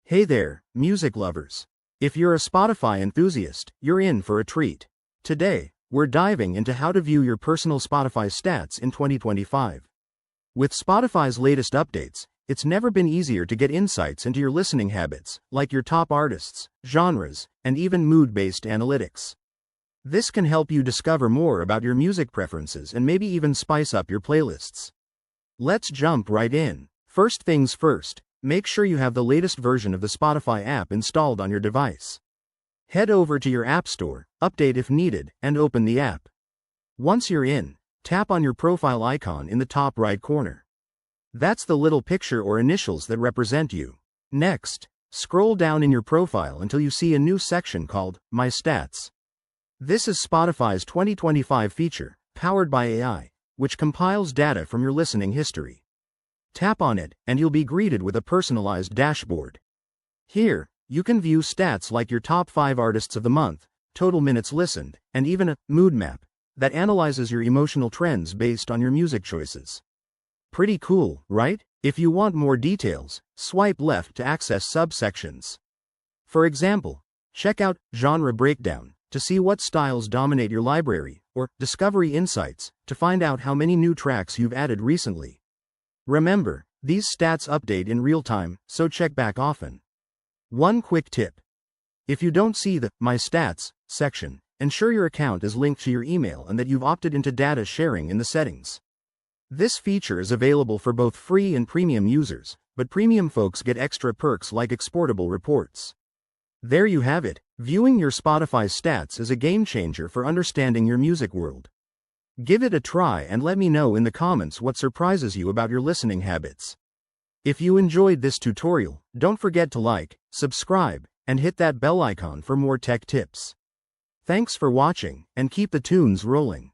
Hey there, music lovers. If you're a Spotify enthusiast, you're in for a treat. Today, we're diving into how to view your personal Spotify stats in 2025. With Spotify's latest updates, it's never been easier to get insights into your listening habits, like your top artists, genres, and even mood-based analytics. This can help you discover more about your music preferences and maybe even spice up your playlists. Let's jump right in. First things first, make sure you have the latest version of the Spotify app installed on your device. Head over to your App Store, update if needed, and open the app. Once you're in, tap on your profile icon in the top right corner. That's the little picture or initials that represent you. Next, scroll down in your profile until you see a new section called My Stats. This is Spotify's 2025 feature, powered by AI, which compiles data from your listening history. Tap on it, and you'll be greeted with a personalized dashboard. Here, you can view stats like your top 5 artists of the month, total minutes listened, and even a mood map that analyzes your emotional trends based on your music choices. Pretty cool, right? If you want more details, swipe left to access subsections. For example, check out Genre Breakdown to see what styles dominate your library, or Discovery Insights to find out how many new tracks you've added recently. Remember, these stats update in real time, so check back often. One quick tip. If you don't see the My Stats section, ensure your account is linked to your email and that you've opted into data sharing in the settings. This feature is available for both free and premium users, but premium folks get extra perks like exportable reports. There you have it. Viewing your Spotify stats is a game changer for understanding your music world. Give it a try and let me know in the comments what surprises you about your listening habits. If you enjoyed this tutorial, don't forget to like, subscribe, and hit that bell icon for more tech tips. Thanks for watching, and keep the tunes rolling.